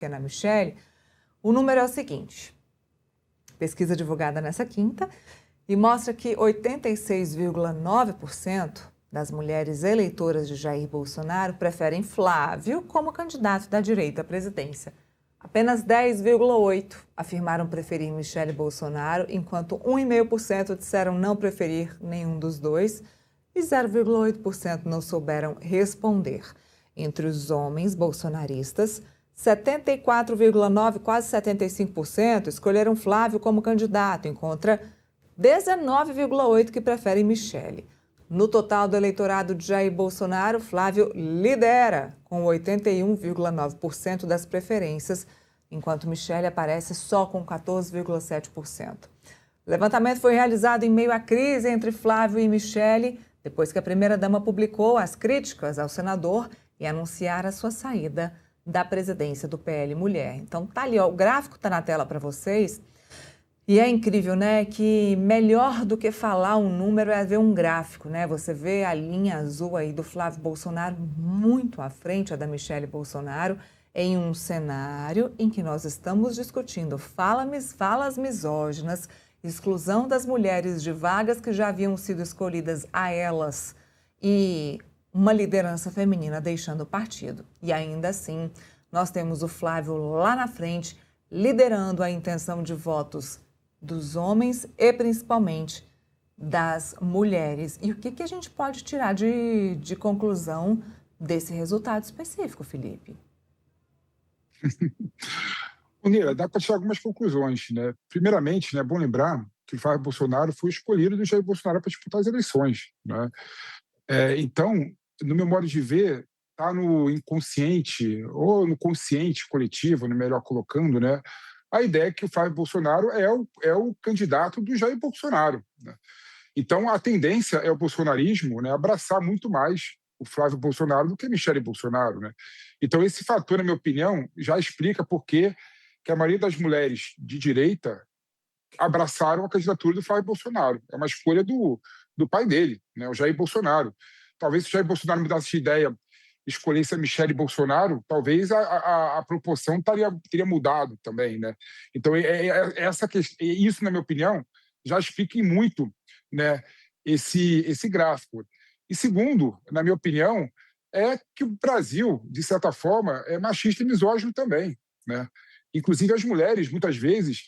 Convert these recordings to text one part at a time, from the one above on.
na Michelle, o número é o seguinte. Pesquisa divulgada nessa quinta e mostra que 86,9% das mulheres eleitoras de Jair Bolsonaro preferem Flávio como candidato da direita à presidência. Apenas 10,8% afirmaram preferir Michelle Bolsonaro, enquanto 1,5% disseram não preferir nenhum dos dois e 0,8% não souberam responder. Entre os homens bolsonaristas, 74,9%, quase 75%, escolheram Flávio como candidato, enquanto 19,8% que preferem Michelle. No total do eleitorado de Jair Bolsonaro, Flávio lidera com 81,9% das preferências, enquanto Michelle aparece só com 14,7%. O levantamento foi realizado em meio à crise entre Flávio e Michelle, depois que a primeira-dama publicou as críticas ao senador e anunciar a sua saída da presidência do PL Mulher. Então tá ali, ó, o gráfico tá na tela para vocês. E é incrível, né, que melhor do que falar um número é ver um gráfico, né? Você vê a linha azul aí do Flávio Bolsonaro muito à frente da Michelle Bolsonaro, em um cenário em que nós estamos discutindo falas misóginas, exclusão das mulheres de vagas que já haviam sido escolhidas a elas e uma liderança feminina deixando o partido. E ainda assim, nós temos o Flávio lá na frente, liderando a intenção de votos dos homens e principalmente das mulheres. E o que a gente pode tirar de conclusão desse resultado específico, Felipe? Nira, dá para tirar algumas conclusões, né? Primeiramente, é bom lembrar que o Flávio Bolsonaro foi escolhido do Jair Bolsonaro para disputar as eleições, né? Então, no meu modo de ver, está no inconsciente ou no consciente coletivo, no melhor colocando, né? A ideia é que o Flávio Bolsonaro é o candidato do Jair Bolsonaro, né? Então, a tendência é o bolsonarismo, né, abraçar muito mais o Flávio Bolsonaro do que a Michelle Bolsonaro, né? Então, esse fator, na minha opinião, já explica por que a maioria das mulheres de direita abraçaram a candidatura do Flávio Bolsonaro. É uma escolha do pai dele, né, o Jair Bolsonaro. Talvez se o Jair Bolsonaro me desse ideia escolhesse a Michelle Bolsonaro, talvez a proporção teria mudado também, né? Então, isso, na minha opinião, já explica muito, né, esse gráfico. E segundo, na minha opinião, é que o Brasil, de certa forma, é machista e misógino também, né? Inclusive, as mulheres, muitas vezes,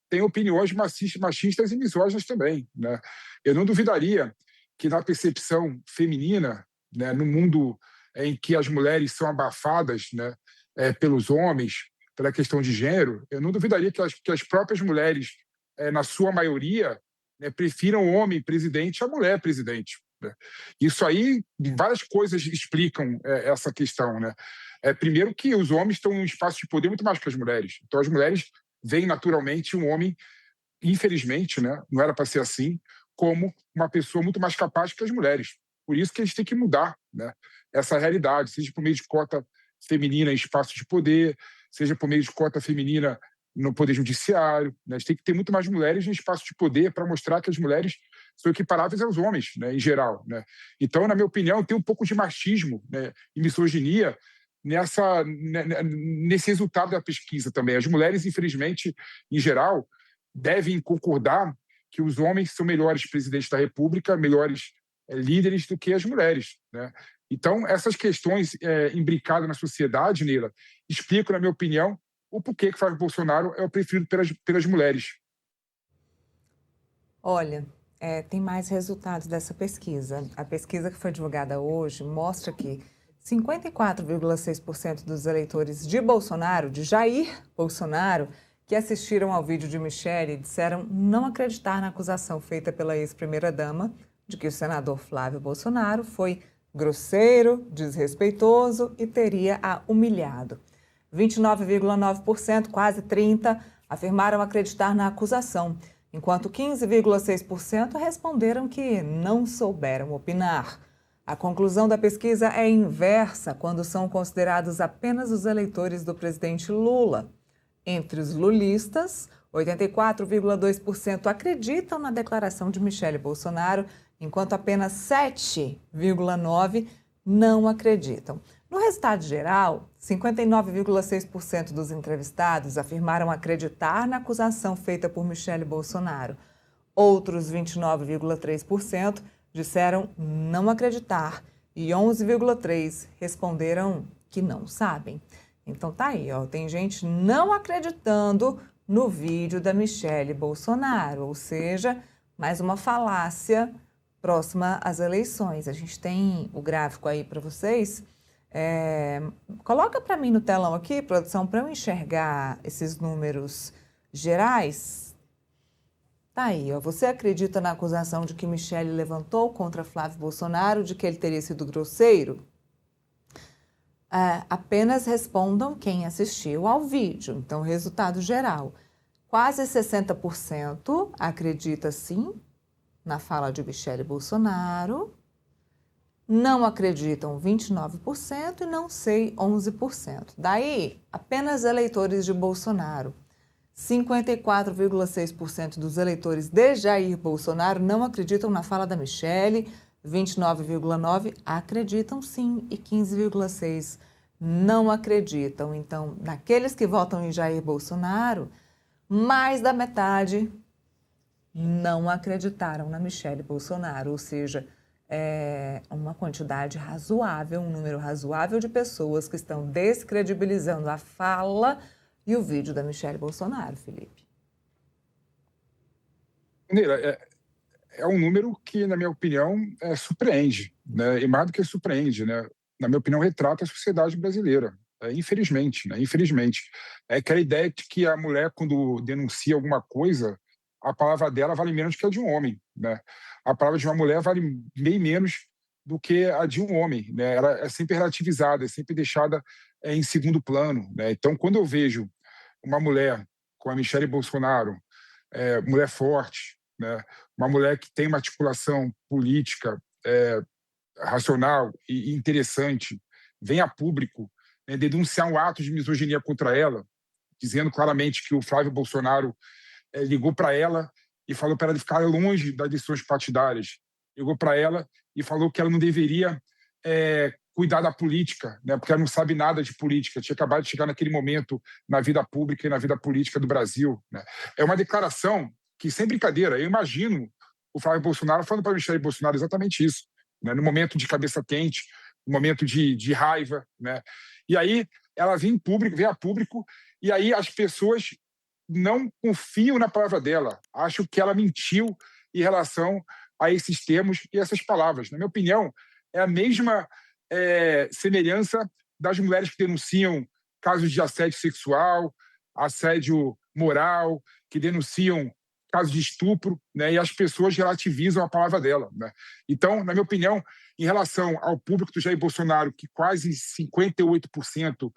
têm opiniões machistas e misóginas também, né? Eu não duvidaria que, na percepção feminina, né, no mundo em que as mulheres são abafadas, né, pelos homens, pela questão de gênero, eu não duvidaria que as próprias mulheres, na sua maioria, né, prefiram o homem presidente à mulher presidente, né? Isso aí, várias coisas explicam essa questão, né? Primeiro que os homens estão em um espaço de poder muito mais que as mulheres. Então, as mulheres veem naturalmente um homem, infelizmente, né, não era para ser assim, como uma pessoa muito mais capaz que as mulheres. Por isso que a gente tem que mudar, né, essa realidade, seja por meio de cota feminina em espaço de poder, seja por meio de cota feminina no poder judiciário, né? A gente tem que ter muito mais mulheres em espaço de poder para mostrar que as mulheres são equiparáveis aos homens, né, em geral, né? Então, na minha opinião, tem um pouco de machismo, né, e misoginia nesse resultado da pesquisa também. As mulheres, infelizmente, em geral, devem concordar que os homens são melhores presidentes da República, melhores líderes do que as mulheres, né? Então, essas questões imbricadas na sociedade, Neila, explicam, na minha opinião, o porquê que Flávio Bolsonaro é o preferido pelas mulheres. Olha, tem mais resultados dessa pesquisa. A pesquisa que foi divulgada hoje mostra que 54,6% dos eleitores de Bolsonaro, de Jair Bolsonaro, que assistiram ao vídeo de Michelle, disseram não acreditar na acusação feita pela ex-primeira-dama de que o senador Flávio Bolsonaro foi grosseiro, desrespeitoso e teria a humilhado. 29,9%, quase 30%, afirmaram acreditar na acusação, enquanto 15,6% responderam que não souberam opinar. A conclusão da pesquisa é inversa quando são considerados apenas os eleitores do presidente Lula. Entre os lulistas, 84,2% acreditam na declaração de Michelle Bolsonaro, enquanto apenas 7,9% não acreditam. No resultado geral, 59,6% dos entrevistados afirmaram acreditar na acusação feita por Michele Bolsonaro. Outros 29,3% disseram não acreditar e 11,3% responderam que não sabem. Então tá aí, ó, tem gente não acreditando no vídeo da Michele Bolsonaro, ou seja, mais uma falácia próxima às eleições. A gente tem o gráfico aí para vocês. Coloca para mim no telão aqui, produção, para eu enxergar esses números gerais. Tá aí, ó. Você acredita na acusação de que Michele levantou contra Flávio Bolsonaro de que ele teria sido grosseiro? Apenas respondam quem assistiu ao vídeo. Então, resultado geral. Quase 60% acredita sim na fala de Michele Bolsonaro. Não acreditam 29% e não sei 11%. Daí, apenas eleitores de Bolsonaro. 54,6% dos eleitores de Jair Bolsonaro não acreditam na fala da Michele, 29,9% acreditam sim e 15,6% não acreditam. Então, naqueles que votam em Jair Bolsonaro, mais da metade não acreditaram na Michele Bolsonaro, ou seja, uma quantidade razoável, um número razoável de pessoas que estão descredibilizando a fala e o vídeo da Michele Bolsonaro, Felipe. Neila, é um número que, na minha opinião, surpreende, né? E mais do que surpreende, né? Na minha opinião, retrata a sociedade brasileira, infelizmente, né? Infelizmente. É aquela ideia de que a mulher, quando denuncia alguma coisa, a palavra dela vale menos que a de um homem, né? A palavra de uma mulher vale bem menos do que a de um homem, né? Ela é sempre relativizada, é sempre deixada em segundo plano, né? Então, quando eu vejo uma mulher com a Michele Bolsonaro, mulher forte, né? Uma mulher que tem uma articulação política racional e interessante, vem a público, né, denunciar um ato de misoginia contra ela, dizendo claramente que o Flávio Bolsonaro ligou para ela e falou para ela ficar longe das decisões partidárias. Ligou para ela e falou que ela não deveria cuidar da política, né, porque ela não sabe nada de política. Tinha acabado de chegar naquele momento na vida pública e na vida política do Brasil, né. É uma declaração que, sem brincadeira, eu imagino o Flávio Bolsonaro falando para Michele Bolsonaro exatamente isso, né, no momento de cabeça quente, no momento de raiva, né. E aí ela vem a público, e aí as pessoas não confiam na palavra dela, acham que ela mentiu em relação a esses termos e essas palavras. Na minha opinião, é a mesma semelhança das mulheres que denunciam casos de assédio sexual, assédio moral, que denunciam casos de estupro, né, e as pessoas relativizam a palavra dela, né. Então, na minha opinião, em relação ao público do Jair Bolsonaro, que quase 58%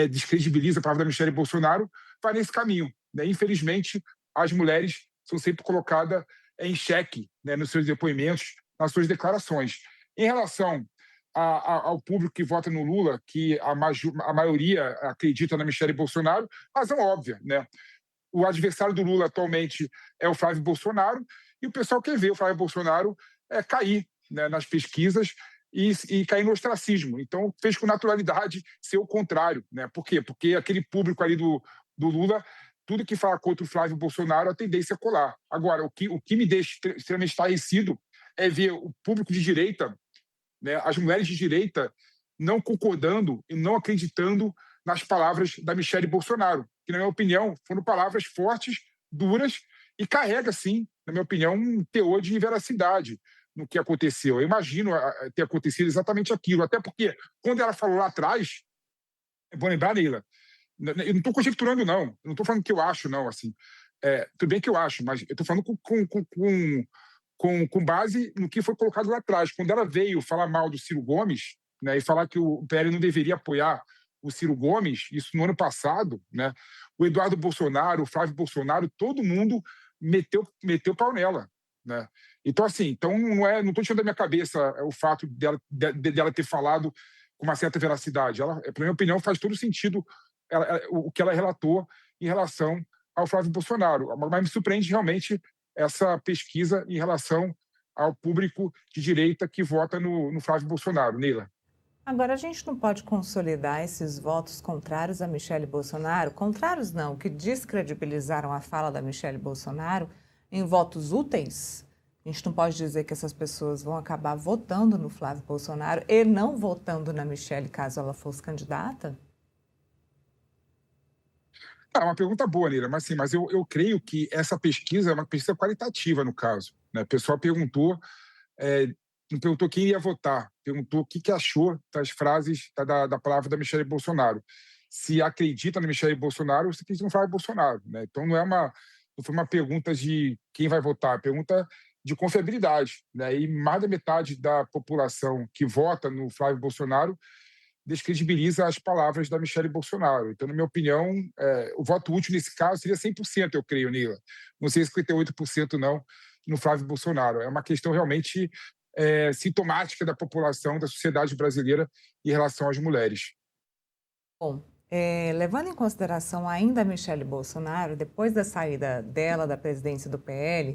descredibiliza a palavra da Michele Bolsonaro, vai nesse caminho, né. Infelizmente, as mulheres são sempre colocadas em xeque, né, nos seus depoimentos, nas suas declarações. Em relação ao público que vota no Lula, que a maioria acredita na Michele Bolsonaro, razão óbvia, né. O adversário do Lula atualmente é o Flávio Bolsonaro, e o pessoal quer ver o Flávio Bolsonaro cair, né, nas pesquisas e cair no ostracismo. Então, fez com naturalidade ser o contrário, né? Por quê? Porque aquele público ali do Lula, tudo que fala contra o Flávio Bolsonaro, a tendência é colar. Agora, o que me deixa extremamente estarrecido é ver o público de direita, né, as mulheres de direita, não concordando e não acreditando nas palavras da Michele Bolsonaro, que, na minha opinião, foram palavras fortes, duras, e carrega, sim, na minha opinião, um teor de veracidade no que aconteceu. Eu imagino ter acontecido exatamente aquilo, até porque, quando ela falou lá atrás, é bom lembrar, Neila, eu não estou conjecturando, não. Eu não estou falando que eu acho, não, assim. Tudo bem que eu acho, mas eu estou falando com base no que foi colocado lá atrás. Quando ela veio falar mal do Ciro Gomes, né, e falar que o PL não deveria apoiar o Ciro Gomes, isso no ano passado, né, o Eduardo Bolsonaro, o Flávio Bolsonaro, todo mundo meteu pau nela, né? Então, assim, não estou tirando da minha cabeça o fato dela ter falado com uma certa veracidade. Ela, na minha opinião, faz todo sentido o que ela relatou em relação ao Flávio Bolsonaro. Mas me surpreende realmente essa pesquisa em relação ao público de direita que vota no Flávio Bolsonaro. Neila. Agora, a gente não pode consolidar esses votos contrários a Michele Bolsonaro, contrários não, que descredibilizaram a fala da Michele Bolsonaro, em votos úteis? A gente não pode dizer que essas pessoas vão acabar votando no Flávio Bolsonaro e não votando na Michele caso ela fosse candidata? É uma pergunta boa, Nira, mas, sim, mas eu creio que essa pesquisa é uma pesquisa qualitativa, no caso. Né? O pessoal perguntou, é, não perguntou quem ia votar, perguntou o que achou das frases da palavra da Michele Bolsonaro. Se acredita na Michele Bolsonaro ou se acredita no Flávio Bolsonaro. Né? Então não foi uma pergunta de quem vai votar, é uma pergunta de confiabilidade. Né? E mais da metade da população que vota no Flávio Bolsonaro descredibiliza as palavras da Michele Bolsonaro. Então, na minha opinião, o voto útil nesse caso seria 100%, eu creio, Nila. Não sei 58% não no Flávio Bolsonaro. É uma questão realmente sintomática da população, da sociedade brasileira em relação às mulheres. Bom, levando em consideração ainda a Michele Bolsonaro, depois da saída dela da presidência do PL,